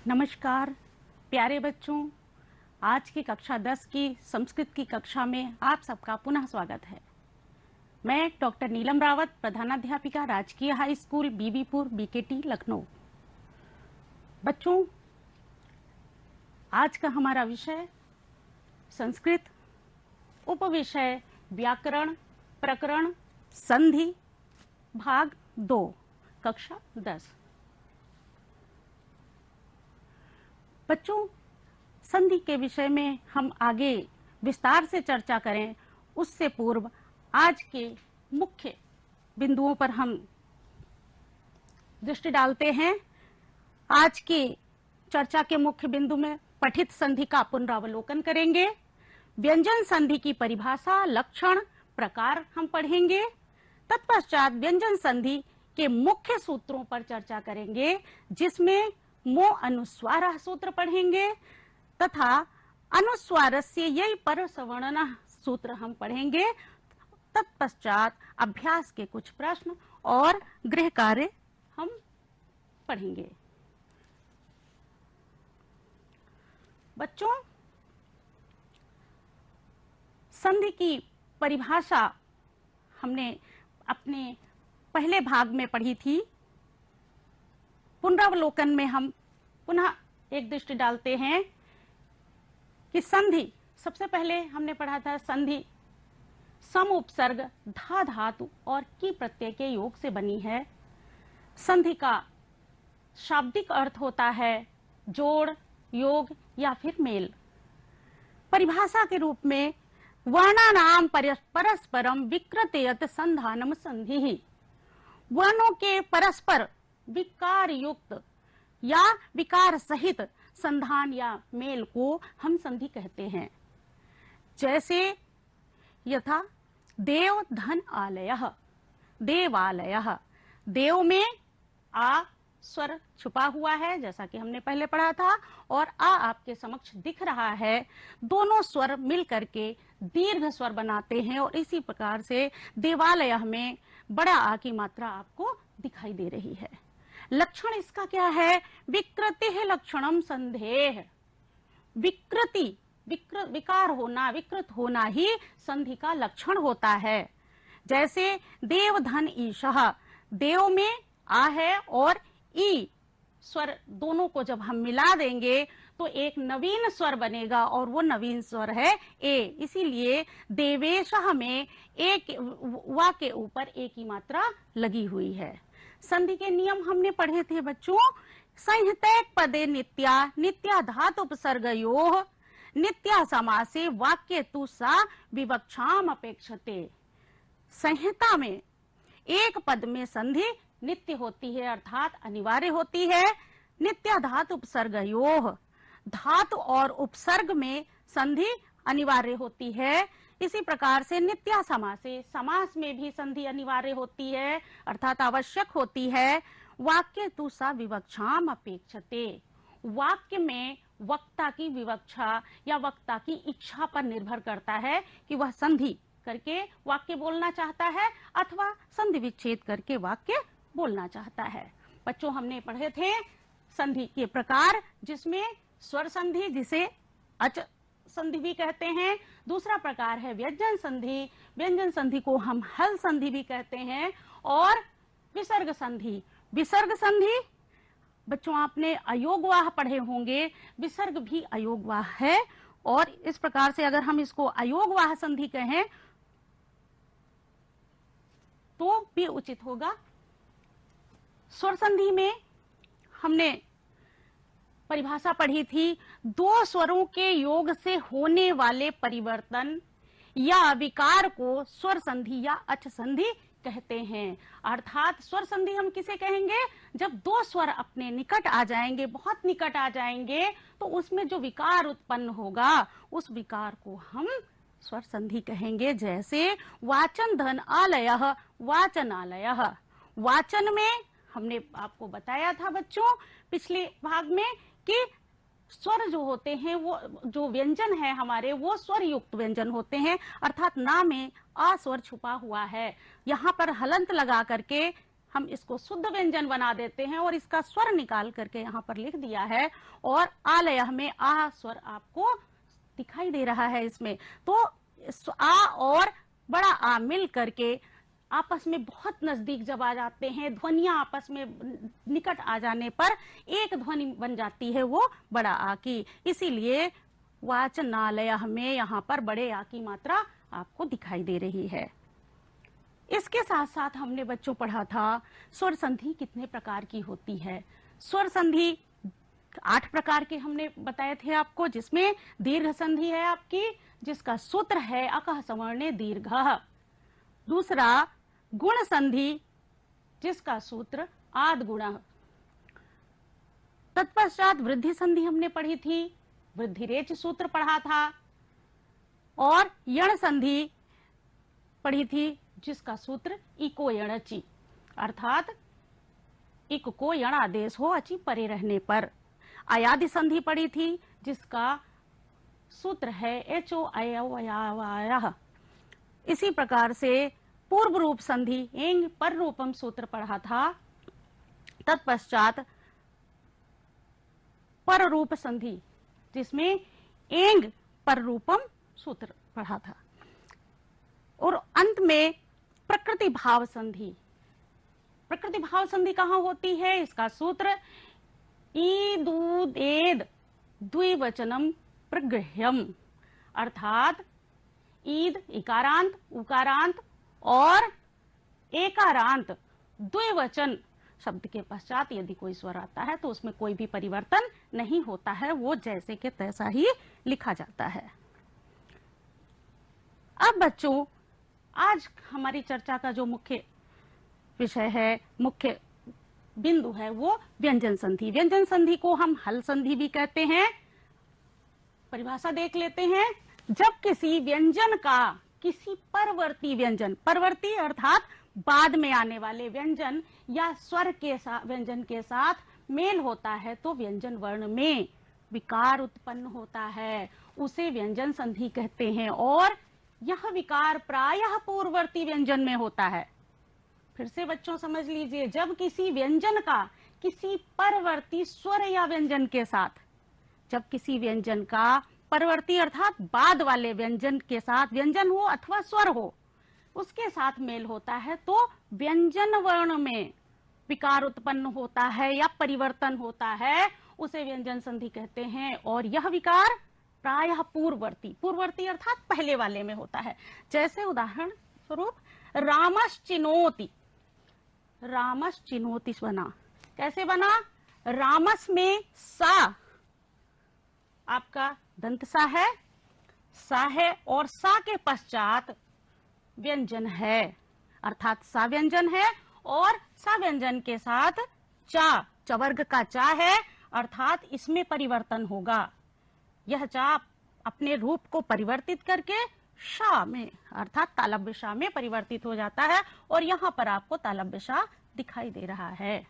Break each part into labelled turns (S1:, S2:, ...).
S1: नमस्कार प्यारे बच्चों, आज की कक्षा 10 की संस्कृत की कक्षा में आप सबका पुनः स्वागत है। मैं डॉक्टर नीलम रावत, प्रधानाध्यापिका, राजकीय high school Bibipur, BKT, Lucknow. बच्चों, आज का हमारा विषय संस्कृत, उपविषय व्याकरण, प्रकरण संधि, भाग 2, कक्षा 10। बच्चों, संधि के विषय में हम आगे विस्तार से चर्चा करें उससे पूर्व आज के मुख्य बिंदुओं पर हम दृष्टि डालते हैं। आज की चर्चा के मुख्य बिंदु में पठित संधि का पुनरावलोकन करेंगे, व्यंजन संधि की परिभाषा, लक्षण, प्रकार हम पढ़ेंगे। तत्पश्चात व्यंजन संधि के मुख्य सूत्रों पर चर्चा करेंगे, जिसमें मो अनुस्वार सूत्र पढ़ेंगे तथा अनुस्वारस्य यही पर सवर्णन सूत्र हम पढ़ेंगे। तत्पश्चात अभ्यास के कुछ प्रश्न और गृह कार्य हम पढ़ेंगे। बच्चों, संधि की परिभाषा हमने अपने पहले भाग में पढ़ी थी। पुनरावलोकन में हम पुनः एक दृष्टि डालते हैं कि संधि, सबसे पहले हमने पढ़ा था संधि सम उपसर्ग धा धातु और की प्रत्यय के योग से बनी है। संधि का शाब्दिक अर्थ होता है जोड़, योग या फिर मेल। परिभाषा के रूप में वर्णानाम परस्परम विकृतयत संधानम संधि, वर्णों के परस्पर विकार युक्त या विकार सहित संधान या मेल को हम संधि कहते हैं। जैसे यथा देव धन आलयः, देवालयः, देव में आ स्वर छुपा हुआ है जैसा कि हमने पहले पढ़ा था, और आ आपके समक्ष दिख रहा है। दोनों स्वर मिल करके दीर्घ स्वर बनाते हैं और इसी प्रकार से देवालय में बड़ा आ की मात्रा आपको दिखाई दे रही है। लक्षण इसका क्या है? विकृति है लक्षणम संधेह। विकृति, विकार होना, विकृत होना ही संधि का लक्षण होता है। जैसे देव धन ईशः, देव में आ है और ई स्वर दोनों को जब हम मिला देंगे तो एक नवीन स्वर बनेगा और वो नवीन स्वर है ए। इसीलिए देवेशः में एक वा के ऊपर ए की मात्रा लगी हुई है। संधि के नियम हमने पढ़े थे बच्चों। संहितैक पदे नित्या, नित्या धातु उपसर्गयोः, नित्या समासे वाक्ये तु सा विवक्षाम अपेक्षते। संहिता में एक पद में संधि नित्य होती है अर्थात अनिवार्य होती है। नित्या धातु उपसर्गयोः, धातु और उपसर्ग में संधि अनिवार्य होती है। इसी प्रकार से नित्या समासे, समास में भी संधि अनिवार्य होती है अर्थात आवश्यक होती है। वाक्य तु सा विवक्षाम अपेक्षते, वाक्य में वक्ता की विवक्षा या वक्ता की इच्छा पर निर्भर करता है कि वह संधि करके वाक्य बोलना चाहता है अथवा संधि विच्छेद करके वाक्य बोलना चाहता है। बच्चों, हमने पढ़े थे संधि के प्रकार, जिसमें स्वर संधि जिसे अच संधि भी कहते हैं। दूसरा प्रकार है व्यंजन संधि, व्यंजन संधि को हम हल संधि भी कहते हैं। और विसर्ग संधि, विसर्ग संधि बच्चों आपने अयोगवाह पढ़े होंगे, विसर्ग भी अयोगवाह है। और इस प्रकार से अगर हम इसको अयोगवाह संधि कहें तो भी उचित होगा। स्वर संधि में हमने परिभाषा पढ़ी थी, दो स्वरों के योग से होने वाले परिवर्तन या विकार को स्वर संधि या अच संधि कहते हैं। अर्थात स्वर संधि हम किसे कहेंगे? जब दो स्वर अपने निकट आ जाएंगे, बहुत निकट आ जाएंगे, तो उसमें जो विकार उत्पन्न होगा उस विकार को हम स्वर संधि कहेंगे। जैसे वाचन धन आलयः, वाचनालयः। वाचन में हमने आपको बताया था बच्चों पिछले भाग में कि स्वर जो होते हैं, वो जो व्यंजन है हमारे, वो स्वर युक्त व्यंजन होते हैं अर्थात ना में आ स्वर छुपा हुआ है। यहाँ पर हलंत लगा करके हम इसको शुद्ध व्यंजन बना देते हैं और इसका स्वर निकाल करके यहाँ पर लिख दिया है, और आलयः में आ स्वर आपको दिखाई दे रहा है इसमें। तो आ और बड़ा आ मिल करके आपस में बहुत नजदीक जब आ जाते हैं, ध्वनियां आपस में निकट आ जाने पर एक ध्वनि बन जाती है वो बड़ा आ की। इसीलिए वाचनालयः में यहाँ पर बड़े आ की मात्रा आपको दिखाई दे रही है। इसके साथ साथ हमने बच्चों पढ़ा था स्वर संधि कितने प्रकार की होती है। स्वर संधि 8 प्रकार के हमने बताए थे आपको, जिसमें दीर्घ संधि है आपकी, जिसका सूत्र है अकः सवर्णे दीर्घः। दूसरा गुण संधि, जिसका सूत्र आद गुणः। तत्पश्चात वृद्धि संधि हमने पढ़ी थी, वृद्धिरेच सूत्र पढ़ा था, और यण संधि पढ़ी थी, जिसका सूत्र इको यणचि, अर्थात इक को यण आदेश हो अचि परे रहने पर। अयादि संधि पढ़ी थी, जिसका सूत्र है एचो अयवयावायः। इसी प्रकार से पूर्व रूप संधि एंग पर रूपम सूत्र पढ़ा था। तत्पश्चात पर रूप संधि, जिसमें एंग पर रूपम सूत्र पढ़ा था, और अंत में प्रकृति भाव संधि। प्रकृति भाव संधि कहाँ होती है? इसका सूत्र ईदूदेद द्विवचनम प्रगृह्यम, अर्थात ईद इकारांत उकारांत और एकारांत द्विवचन शब्द के पश्चात यदि कोई स्वर आता है तो उसमें कोई भी परिवर्तन नहीं होता है, वो जैसे के तैसा ही लिखा जाता है। अब बच्चों, आज हमारी चर्चा का जो मुख्य विषय है, मुख्य बिंदु है, वो व्यंजन संधि। व्यंजन संधि को हम हल संधि भी कहते हैं। परिभाषा देख लेते हैं। जब किसी व्यंजन का किसी परवर्ती व्यंजन, परवर्ती अर्थात बाद में आने वाले व्यंजन या स्वर के साथ, व्यंजन के साथ मेल होता है तो व्यंजन वर्ण में विकार उत्पन्न होता है, उसे व्यंजन संधि कहते हैं। और यह विकार प्रायः पूर्ववर्ती व्यंजन में होता है। फिर से बच्चों समझ लीजिए, जब किसी व्यंजन का किसी परवर्ती स्वर या व्यंजन के साथ, जब किसी व्यंजन का परवर्ती अर्थात बाद वाले व्यंजन के साथ, व्यंजन हो अथवा स्वर हो, उसके साथ मेल होता है तो व्यंजन वर्ण में विकार उत्पन्न होता है या परिवर्तन होता है, उसे व्यंजन संधि कहते हैं। और यह विकार प्रायः पूर्ववर्ती, पूर्ववर्ती अर्थात पहले वाले में होता है। जैसे उदाहरण स्वरूप रामश्चिनोति, रामश्चिनोति बना, कैसे बना? रामस में सा आपका दंत सा है और सा के पश्चात व्यंजन है, अर्थात सा व्यंजन है, और सा व्यंजन के साथ चा, चवर्ग का चा है, अर्थात इसमें परिवर्तन होगा। यह चा अपने रूप को परिवर्तित करके शा में, अर्थात तालव्य शा में परिवर्तित हो जाता है, और यहाँ पर आपको तालव्य शा दिखाई दे रहा है।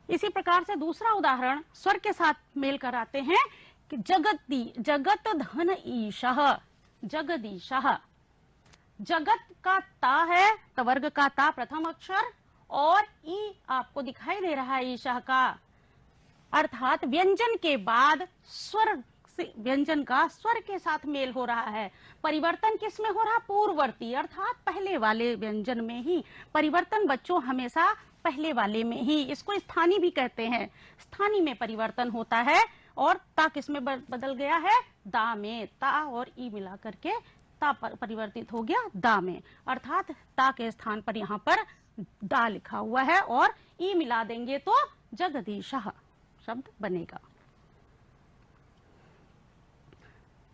S1: इसी प्रकार से दूसरा उदाहरण स्वर के साथ मेल कराते हैं कि जगत धन ईशः, जगदीशः। जगत का ता है, तवर्ग का ता प्रथम अक्षर, और ई आपको दिखाई दे रहा है ईशः का, अर्थात व्यंजन के बाद स्वर से, व्यंजन का स्वर के साथ मेल हो रहा है। परिवर्तन किसमें हो रहा? पूर्ववर्ती अर्थात पहले वाले व्यंजन में ही। परिवर्तन बच्चों हमेशा पहले वाले में ही, इसको स्थानी भी कहते हैं। स्थानी में परिवर्तन होता है, और ता किसमें बदल गया है? दा में। ता और ई मिला करके ता परिवर्तित हो गया दा में, अर्थात ता के स्थान पर यहाँ पर दा लिखा हुआ है, और ई मिला देंगे तो जगदीशः शब्द बनेगा।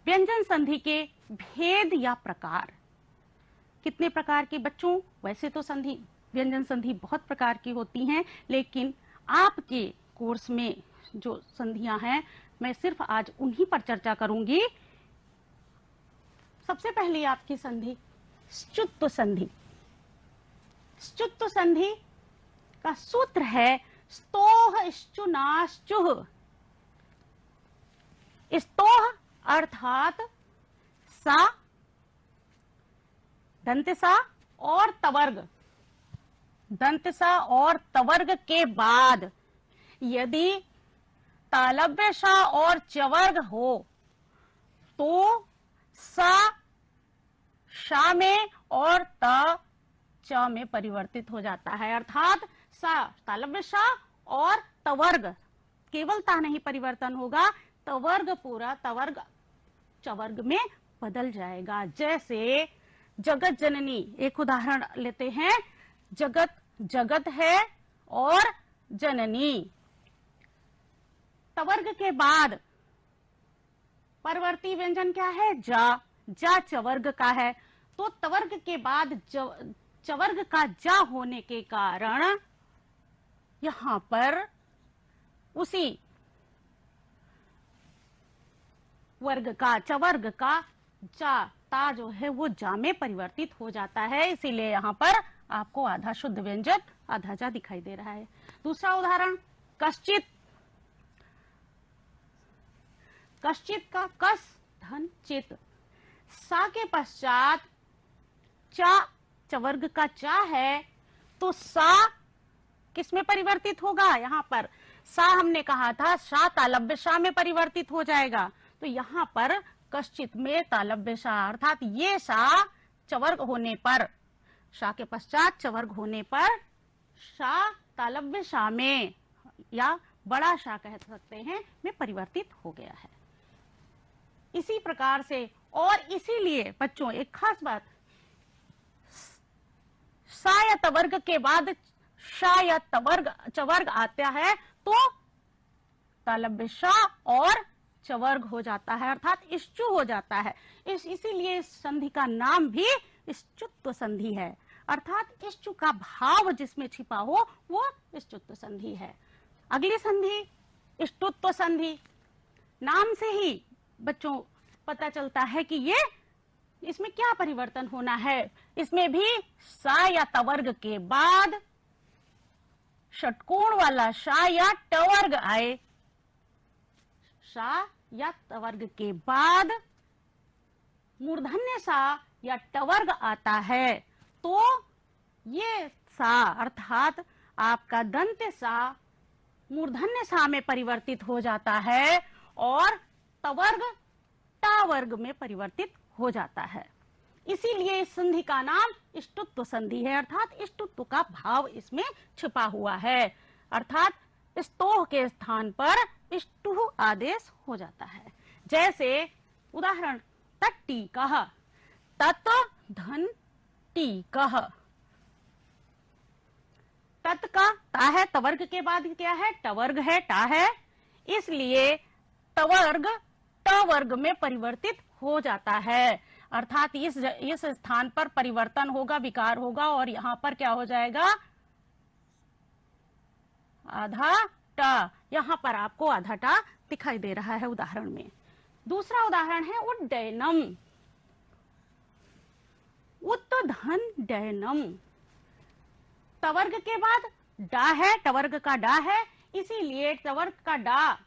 S1: व्यंजन संधि के भेद या प्रकार कितने प्रकार के बच्चों? वैसे तो संधि, व्यंजन संधि बहुत प्रकार की होती हैं, लेकिन आपके कोर्स में जो संधियां हैं, मैं सिर्फ आज उन्हीं पर चर्चा करूंगी। सबसे पहले आपकी संधि श्चुत्व संधि। श्चुत्व संधि का सूत्र है स्तोह श्चुनाश्चुः। स्तोह अर्थात सा, दंत सा और तवर्ग, दंत सा और तवर्ग के बाद यदि तालव्य सा और चवर्ग हो तो सा शा में और त च में परिवर्तित हो जाता है। अर्थात सा तालव्य सा और तवर्ग, केवल ता नहीं परिवर्तन होगा, तवर्ग पूरा तवर्ग चवर्ग में बदल जाएगा। जैसे जगत जननी, एक उदाहरण लेते हैं। जगत जगत है और जननी, तवर्ग के बाद परवर्ती व्यंजन क्या है? जा। जा चवर्ग का है, तो तवर्ग के बाद चवर्ग का जा होने के कारण यहां पर उसी वर्ग का, चवर्ग का जा, ता जो है वो जा में परिवर्तित हो जाता है। इसीलिए यहाँ पर आपको आधा शुद्ध व्यंजन आधा जा दिखाई दे रहा है। दूसरा उदाहरण, कश्चित। कश्चित का कस धन चित, सा के पश्चात चा चवर्ग का चा है, तो सा किस में परिवर्तित होगा? यहाँ पर सा हमने कहा था शा तालव्य शा में परिवर्तित हो जाएगा, तो यहाँ पर कश्चित में तालव्य शा, अर्थात ये शा चवर्ग होने पर, शा के पश्चात चवर्ग होने पर शा तालव्य शा में या बड़ा शा कह सकते हैं में परिवर्तित हो गया है। इसी प्रकार से, और इसीलिए बच्चों एक खास बात, सा या तवर्ग के बाद शा या तवर्ग चवर्ग आता है तो तालव्य शा और चवर्ग हो जाता है, अर्थात इश्चु हो जाता है। इसीलिए इस संधि का नाम भी इश्चुत्व संधि है, अर्थात इश्चु का भाव जिसमें छिपा हो वो इश्चुत्व संधि है। अगली संधि इष्टुत्व संधि। नाम से ही बच्चों पता चलता है कि ये इसमें क्या परिवर्तन होना है। इसमें भी सा या तवर्ग के बाद षटकोण वाला शा या टवर्ग आए, शा या तवर्ग के बाद मूर्धन्य सा या टवर्ग आता है, तो ये सा अर्थात आपका दंत सा मूर्धन्य सा में परिवर्तित हो जाता है और तवर्ग टावर्ग में परिवर्तित हो जाता है। इसीलिए इस संधि का नाम इष्टुत्व संधि है, अर्थात इष्टुत्व का भाव इसमें छिपा हुआ है, अर्थात स्तोह के स्थान पर इष्टुः आदेश हो जाता है। जैसे उदाहरण, तट्टीकः, तत् धन टीकः। तत् का ता है, तवर्ग के बाद क्या है? टवर्ग है, टा है, इसलिए तवर्ग टवर्ग में परिवर्तित हो जाता है, अर्थात इस स्थान पर परिवर्तन होगा, विकार होगा और यहां पर क्या हो जाएगा? आधा टा। यहां पर आपको आधा टा दिखाई दे रहा है उदाहरण में। दूसरा उदाहरण है उड्डयनम। उत्तधन डयनम, तवर्ग के बाद डा है, टवर्ग का डा है, इसीलिए टवर्ग का डा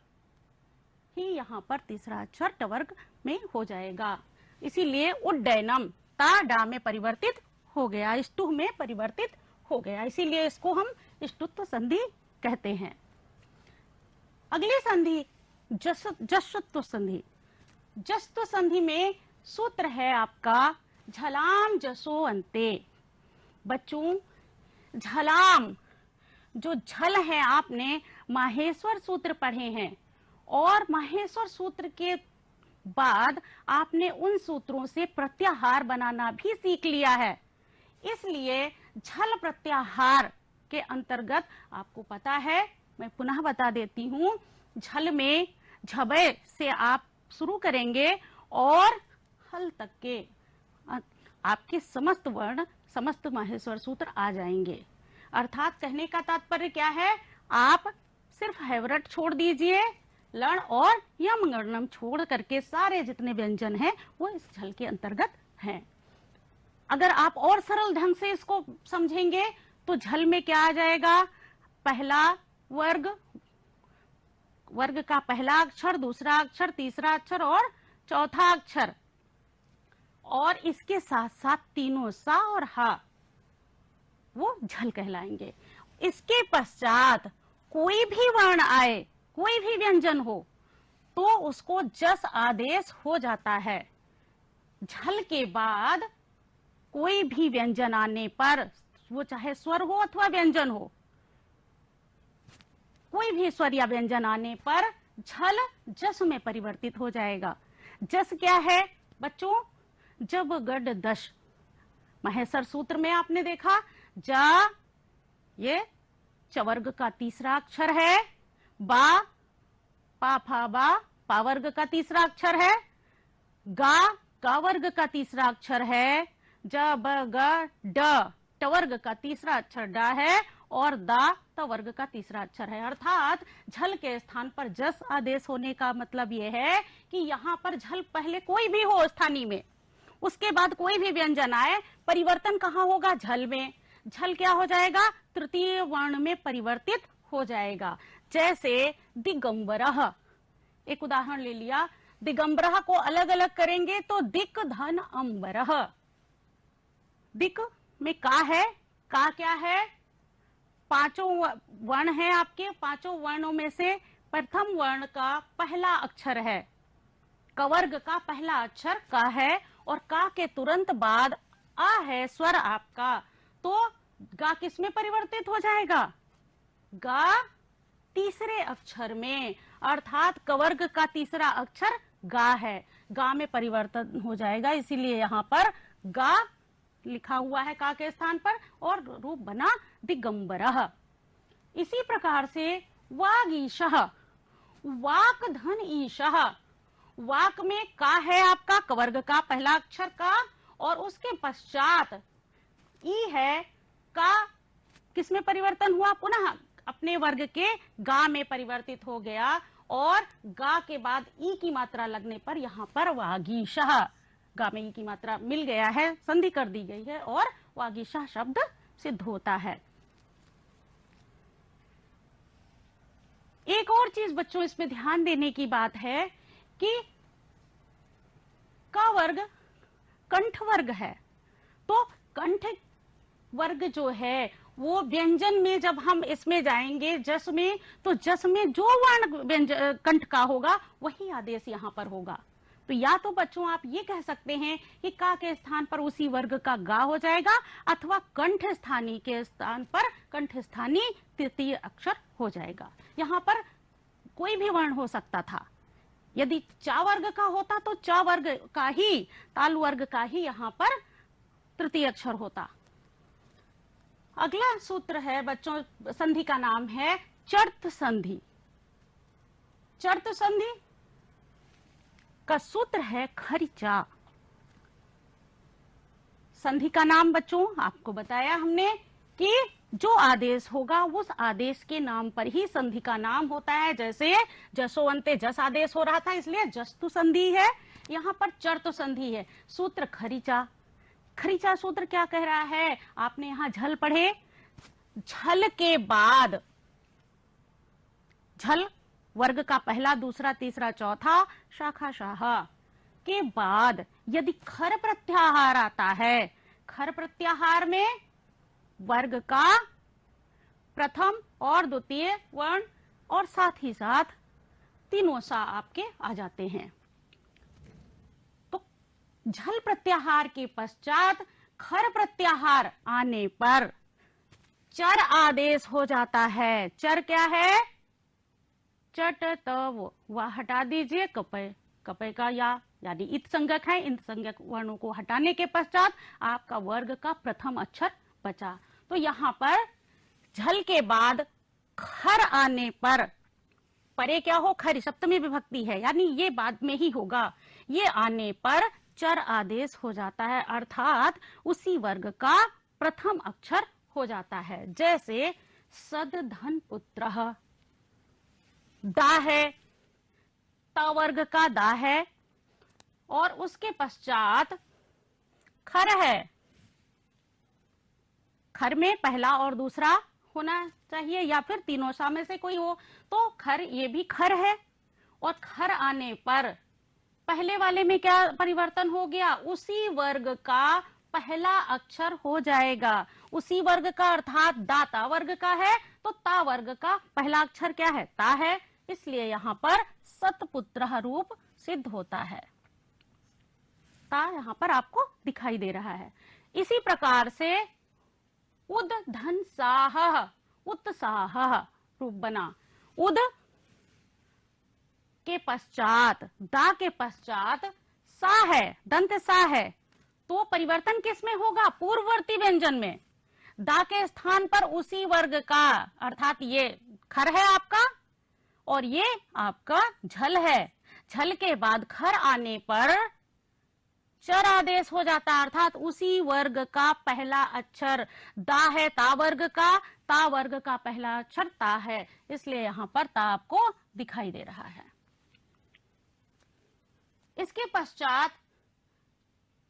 S1: ही यहाँ पर तीसरा अक्षर टवर्ग में हो जाएगा, इसीलिए उड्डयनम ता डा में परिवर्तित हो गया, इष्टुः में परिवर्तित हो गया, इसीलिए इसको हम इष्टुत्व संधि कहते हैं। अगली संधि जश्त्व संधि। जश्त्व संधि में सूत्र है आपका झलाम जसो अंते। बच्चों झलाम, जो झल है, आपने माहेश्वर सूत्र पढ़े हैं और माहेश्वर सूत्र के बाद आपने उन सूत्रों से प्रत्याहार बनाना भी सीख लिया है, इसलिए झल प्रत्याहार के अंतर्गत आपको पता है, मैं पुनः बता देती हूँ, झल में झबे से आप शुरू करेंगे और हल तक के आपके समस्त वर्ण, समस्त माहेश्वर सूत्र आ जाएंगे। अर्थात कहने का तात्पर्य क्या है, आप सिर्फ हैवरट छोड़ दीजिए, लण और यम गणनम छोड़ करके सारे जितने व्यंजन हैं वो इस झल के अंतर्गत हैं। अगर आप और सरल ढंग से इसको समझेंगे तो झल में क्या आ जाएगा? पहला वर्ग, वर्ग का पहला अक्षर, दूसरा अक्षर, तीसरा अक्षर और चौथा अक्षर, और इसके साथ साथ तीनों सा और हा, वो झल कहलाएंगे। इसके पश्चात कोई भी वर्ण आए, कोई भी व्यंजन हो, तो उसको जस आदेश हो जाता है। झल के बाद कोई भी व्यंजन आने पर, वो चाहे स्वर हो अथवा व्यंजन हो, कोई भी स्वर या व्यंजन आने पर झल जस में परिवर्तित हो जाएगा। जस क्या है बच्चों? जब गड दश, महेश्वर सूत्र में आपने देखा, जा ये चवर्ग का तीसरा अक्षर है, बा पा फा बा पा वर्ग का तीसरा अक्षर है, गा वर्ग का तीसरा अक्षर है, ज ब ग ड ट वर्ग का तीसरा अक्षर डा है, और दा त वर्ग का तीसरा अक्षर है। अर्थात झल के स्थान पर जस आदेश होने का मतलब यह है कि यहाँ पर झल पहले कोई भी हो स्थानीय में, उसके बाद कोई भी व्यंजन आए, परिवर्तन कहाँ होगा? झल में। झल क्या हो जाएगा? तृतीय वर्ण में परिवर्तित हो जाएगा। जैसे दिगंबरः, एक उदाहरण ले लिया, दिगंबरः को अलग अलग करेंगे तो दिक धन अंबरः। दिक में का है, का क्या है? पांचों वर्ण है आपके, पांचों वर्णों में से प्रथम वर्ण का पहला अक्षर है, कवर्ग का पहला अक्षर का है, और का के तुरंत बाद आ है स्वर आपका, तो गा किस में परिवर्तित हो जाएगा? गा तीसरे अक्षर में, अर्थात कवर्ग का तीसरा अक्षर गा है, गा में परिवर्तन हो जाएगा। इसीलिए यहाँ पर गा लिखा हुआ है का के स्थान पर, और रूप बना दिगंबरः। इसी प्रकार से वागीशः, वाक धन ईशः, वाक में का है आपका, कवर्ग का पहला अक्षर का, और उसके पश्चात ई है, का किस में परिवर्तन हुआ? पुनः अपने वर्ग के गा में परिवर्तित हो गया, और गा के बाद ई की मात्रा लगने पर यहाँ पर वागीशः, गा में ई की मात्रा मिल गया है, संधि कर दी गई है, और वागीशः शब्द सिद्ध होता है। एक और चीज बच्चों इसमें ध्यान देने की बात है कि का वर्ग कंठ वर्ग है, तो कंठ वर्ग जो है वो व्यंजन में जब हम इसमें जाएंगे जस में, तो जस में जो वर्ण कंठ का होगा वही आदेश यहाँ पर होगा। तो या तो बच्चों आप ये कह सकते हैं कि का के स्थान पर उसी वर्ग का गा हो जाएगा, अथवा कंठ स्थानी के स्थान पर कंठ स्थानी तृतीय अक्षर हो जाएगा। यहाँ पर कोई भी वर्ण हो सकता था। यदि चा वर्ग का होता तो चा वर्ग का ही, तालु वर्ग का ही यहाँ पर तृतीय अक्षर होता। अगला सूत्र है बच्चों, संधि का नाम है चर्त संधि। चर्त संधि का सूत्र है खरिचा। संधि का नाम बच्चों आपको बताया हमने कि जो आदेश होगा उस आदेश के नाम पर ही संधि का नाम होता है। जैसे जसोवंते जस आदेश हो रहा था, इसलिए जस्तु संधि है, यहाँ पर चर्त संधि है। सूत्र खरिचा। खरिचा सूत्र क्या कह रहा है? आपने यहाँ झल पढ़े, झल के बाद, झल वर्ग का पहला, दूसरा, तीसरा, चौथा, शाखा शाह के बाद यदि खर प्रत्याहार आता है, खर प्रत्याहार में वर्ग का प्रथम और द्वितीय वर्ण और साथ ही साथ तीनों सा आपके आ जाते हैं, तो झल प्रत्याहार के पश्चात खर प्रत्याहार आने पर चर आदेश हो जाता है। चर क्या है? चट तव, वह हटा दीजिए, कपय, कपय का या यानी इत संज्ञक है, इन संज्ञक वर्णों को हटाने के पश्चात आपका वर्ग का प्रथम अक्षर बचा। तो यहाँ पर झल के बाद खर आने पर, परे क्या हो? खरी सप्तमी विभक्ति है, यानी ये बाद में ही होगा। ये आने पर चर आदेश हो जाता है, अर्थात उसी वर्ग का प्रथम अक्षर हो जाता है। जैसे सद धन पुत्रः, दा है, ता वर्ग का दा है, और उसके पश्चात खर है। खर में पहला और दूसरा होना चाहिए, या फिर तीनों सा में से कोई हो, तो खर, ये भी खर है। और खर आने पर पहले वाले में क्या परिवर्तन हो गया? उसी वर्ग का पहला अक्षर हो जाएगा। उसी वर्ग का अर्थात दाता वर्ग का है तो ता वर्ग का पहला अक्षर क्या है? ता है। इसलिए यहाँ पर सतपुत्र रूप सिद्ध होता है। ता यहाँ पर आपको दिखाई दे रहा है। इसी प्रकार से उद धन साह उत्साह रूप बना। उद के पश्चात दा के पश्चात सा है, दंत सा है, तो परिवर्तन किस में होगा? पूर्ववर्ती व्यंजन में। दा के स्थान पर उसी वर्ग का अर्थात ये खर है आपका और ये आपका झल है। झल के बाद खर आने पर चर आदेश हो जाता है, अर्थात उसी वर्ग का पहला अक्षर दा है, ता वर्ग का, ता वर्ग का पहला अक्षर ता है। इसलिए यहाँ पर ता आपको दिखाई दे रहा है। इसके पश्चात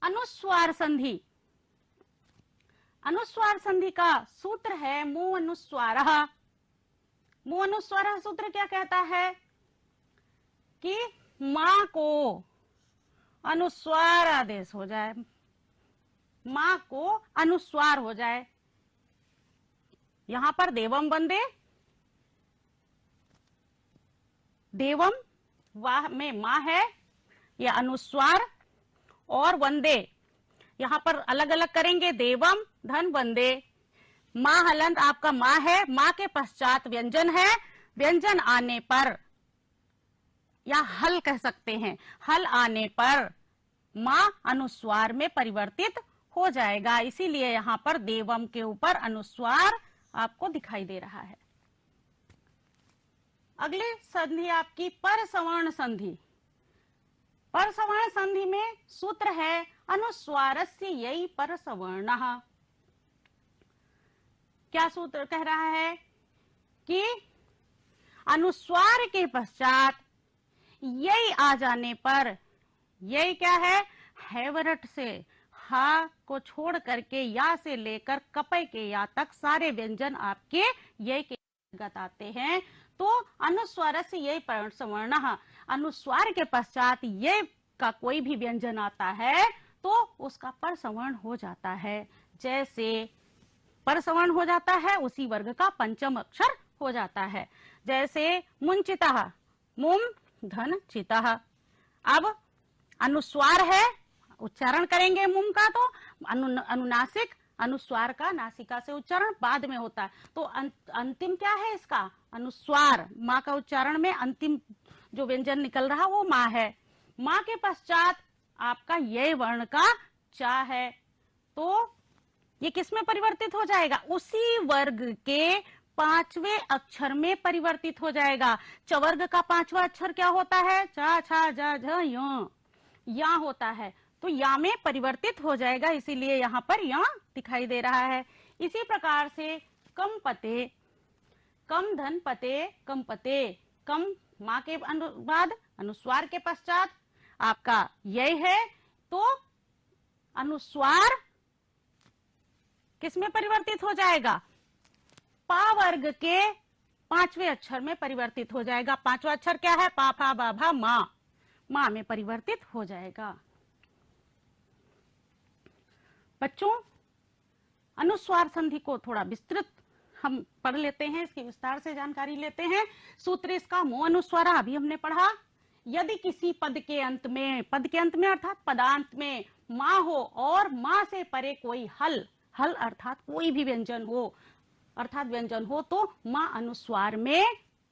S1: अनुस्वार संधि। अनुस्वार संधि का सूत्र है मु अनुस्वार। मु अनुस्वार सूत्र क्या कहता है कि मां को अनुस्वार आदेश हो जाए, मां को अनुस्वार हो जाए। यहां पर देवम वंदे, देवम वाह में मां है, यह अनुस्वार, और वंदे यहां पर अलग अलग करेंगे। देवम धन वंदे, मां हलंत आपका मां है, मां के पश्चात व्यंजन है, व्यंजन आने पर या हल कह सकते हैं, हल आने पर मां अनुस्वार में परिवर्तित हो जाएगा। इसीलिए यहां पर देवम के ऊपर अनुस्वार आपको दिखाई दे रहा है। अगली संधि आपकी परसवर्ण संधि। परसवर्ण संधि में सूत्र है अनुस्वारस्य यई परसवर्णः। क्या सूत्र कह रहा है कि अनुस्वार के पश्चात यई आ जाने पर, यई क्या है वरट से, हा को छोड़ करके या से लेकर कपय के या तक सारे व्यंजन आपके यई के अंतर्गत आते हैं। तो अनुस्वार से यही परसवर्णः, अनुस्वार के पश्चात ये का कोई भी व्यंजन आता है तो उसका परसवर्ण हो जाता है। जैसे परसवर्ण हो जाता है उसी वर्ग का पंचम अक्षर हो जाता है। जैसे मुंचितः, मुम धन चितः। अब अनुस्वार है, उच्चारण करेंगे मुम का तो अनुनासिक, अनुस्वार का नासिका से उच्चारण बाद में होता है। तो अंतिम क्या है इसका? अनुस्वार। माँ का उच्चारण में अंतिम जो व्यंजन निकल रहा वो माँ है। माँ के पश्चात आपका ये वर्ण का चा है, तो ये किस में परिवर्तित हो जाएगा? उसी वर्ग के पांचवें अक्षर में परिवर्तित हो जाएगा। चवर्ग का पांचवा अक्षर क्या होता है? चा छा जा झ या होता है, तो या में परिवर्तित हो जाएगा। इसीलिए यहाँ पर या दिखाई दे रहा है। इसी प्रकार से कम पते, कम धन पते, कम पते, कम माँ के बाद अनुस्वार के पश्चात आपका यही है, तो अनुस्वार किस में परिवर्तित हो जाएगा? पा वर्ग के पांचवें अक्षर में परिवर्तित हो जाएगा। पांचवा अक्षर क्या है? पा फा बा भा मा, मां में परिवर्तित हो जाएगा। बच्चों, अनुस्वार संधि को थोड़ा विस्तृत हम पढ़ लेते हैं, इसकी विस्तार से जानकारी लेते हैं। सूत्र इसका मो अनुस्वार अभी हमने पढ़ा। यदि किसी पद के अंत में अर्थात पदांत में मां हो और मां से परे कोई हल, हल अर्थात कोई भी व्यंजन हो, अर्थात व्यंजन हो, तो मां अनुस्वार में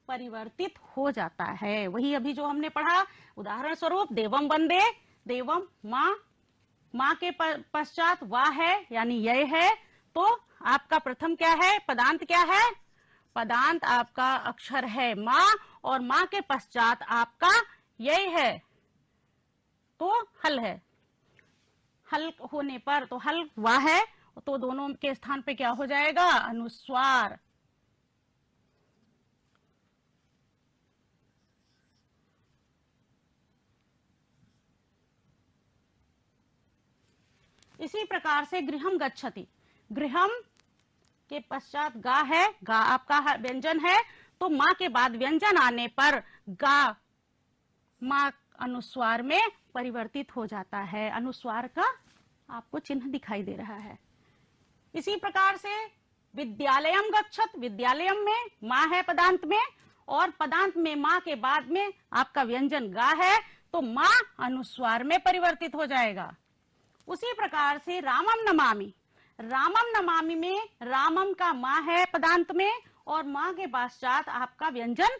S1: परिवर्तित हो जाता है। वही अभी जो हमने पढ़ा, उदाहरण स्वरूप देवम वंदे, देवम मां, मां के पश्चात वाह है यानी यह है, तो आपका प्रथम क्या है? पदांत क्या है? पदांत आपका अक्षर है मां और मां के पश्चात आपका यही है, तो हल है। हल होने पर तो हल वाह है, तो दोनों के स्थान पे क्या हो जाएगा? अनुस्वार। इसी प्रकार से गृहम गच्छति, गृहम के पश्चात गा है, गा आपका व्यंजन है, तो मां के बाद व्यंजन आने पर गा मां अनुस्वार में परिवर्तित हो जाता है। अनुस्वार का आपको चिन्ह दिखाई दे रहा है। इसी प्रकार से विद्यालयम गच्छत, विद्यालयम में माँ है पदांत में, और पदांत में माँ के बाद में आपका व्यंजन गा है, तो माँ अनुस्वार में परिवर्तित हो जाएगा। उसी प्रकार से रामम नमामि, रामम नमामि में रामम का माँ है पदांत में, और माँ के पश्चात आपका व्यंजन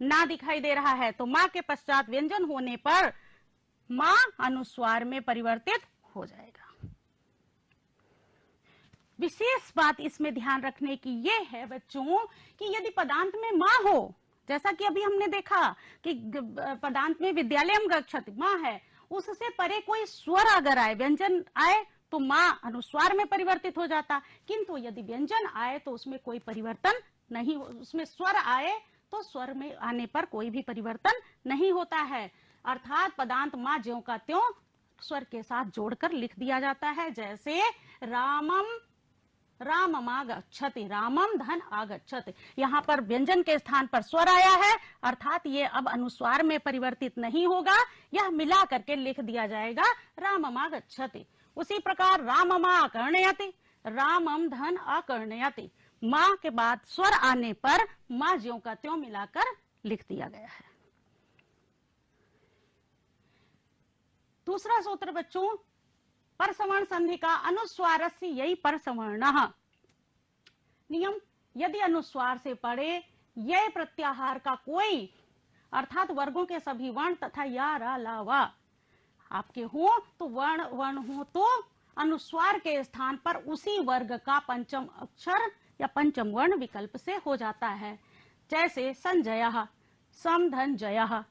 S1: ना दिखाई दे रहा है, तो माँ के पश्चात व्यंजन होने पर माँ अनुस्वार में परिवर्तित हो जाएगा। विशेष बात इसमें ध्यान रखने की यह है बच्चों कि यदि पदांत में माँ हो, जैसा कि अभी हमने देखा कि पदांत में विद्यालयम गच्छति माँ है, उससे परे कोई स्वर अगर आए, व्यंजन आए, तो माँ अनुस्वार में परिवर्तित हो जाता। किंतु यदि व्यंजन आए तो उसमें कोई परिवर्तन नहीं, उसमें स्वर आए तो स्वर में आने पर कोई भी परिवर्तन नहीं होता है। अर्थात पदांत माँ ज्यों का त्यों स्वर के साथ जोड़कर लिख दिया जाता है। जैसे रामम रामम आगच्छति, रामम धन आगच्छति, यहाँ पर व्यंजन के स्थान पर स्वर आया है, अर्थात ये अब अनुस्वार में परिवर्तित नहीं होगा, यह मिला करके लिख दिया जाएगा रामम आगच्छति। उसी प्रकार रामम आकर्णयति, रामम धन आकर्णयति, माँ के बाद स्वर आने पर माँ ज्यों का त्यों मिलाकर लिख दिया गया है। दूसरा सूत्र बच्चों, परसवर्ण संधि का अनुस्वारस्य यही परसवर्णः। नियम, यदि अनुस्वार से पड़े यह प्रत्याहार का कोई, अर्थात वर्गों के सभी वर्ण तथा या रा ला वा आपके हो, तो वर्ण हो तो अनुस्वार के स्थान पर उसी वर्ग का पंचम अक्षर या पंचम वर्ण विकल्प से हो जाता है। जैसे संजयः, सम धन जयः,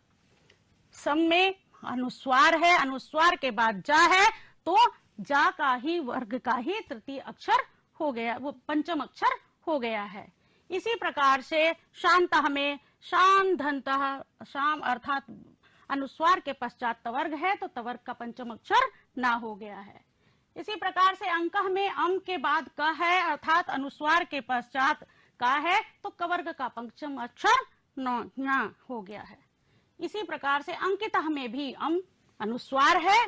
S1: सम में अनुस्वार है, अनुस्वार के बाद जा है, तो जा का ही वर्ग का ही तृतीय अक्षर हो गया, वो पंचम अक्षर हो गया है। इसी प्रकार से शांतः में शाम धनतः, शाम अर्थात अनुस्वार के पश्चात तवर्ग है, तो तवर्ग का पंचम अक्षर ना हो गया है। इसी प्रकार से अंकः में अम के बाद क है, अर्थात अनुस्वार के पश्चात का है, तो कवर्ग का पंचम अक्षर न हो गया है। इसी प्रकार से अंकितः में भी अम अनुस्वार है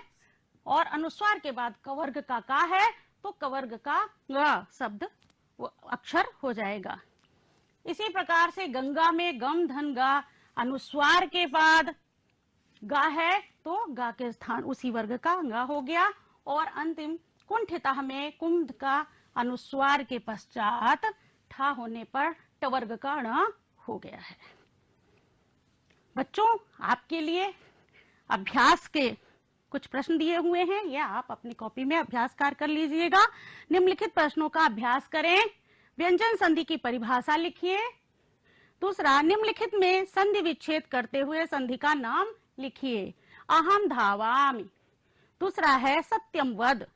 S1: और अनुस्वार के बाद कवर्ग का है, तो कवर्ग का ग शब्द अक्षर हो जाएगा। इसी प्रकार से गंगा में गम धन गा, अनुस्वार के बाद गा है, तो गा के स्थान उसी वर्ग का गा हो गया। और अंतिम कुंठितः में कुंभ का अनुस्वार के पश्चात ठा होने पर टवर्ग का ण हो गया है। बच्चों, आपके लिए अभ्यास के कुछ प्रश्न दिए हुए हैं, यह आप अपनी कॉपी में अभ्यास कार्य कर लीजिएगा। निम्नलिखित प्रश्नों का अभ्यास करें। व्यंजन संधि की परिभाषा लिखिए। दूसरा, निम्नलिखित में संधि विच्छेद करते हुए संधि का नाम लिखिए। अहम धावामि। दूसरा है सत्यम वद।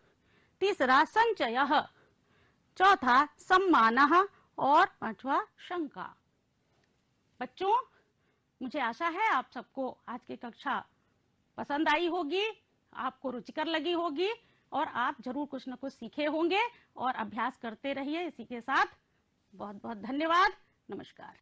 S1: तीसरा संचयः। चौथा सम्मानः और पांचवा शंका। बच्चों, मुझे आशा है आप सबको आज की कक्षा पसंद आई होगी, आपको रुचिकर लगी होगी और आप जरूर कुछ न कुछ सीखे होंगे और अभ्यास करते रहिए। इसी के साथ बहुत बहुत धन्यवाद। नमस्कार।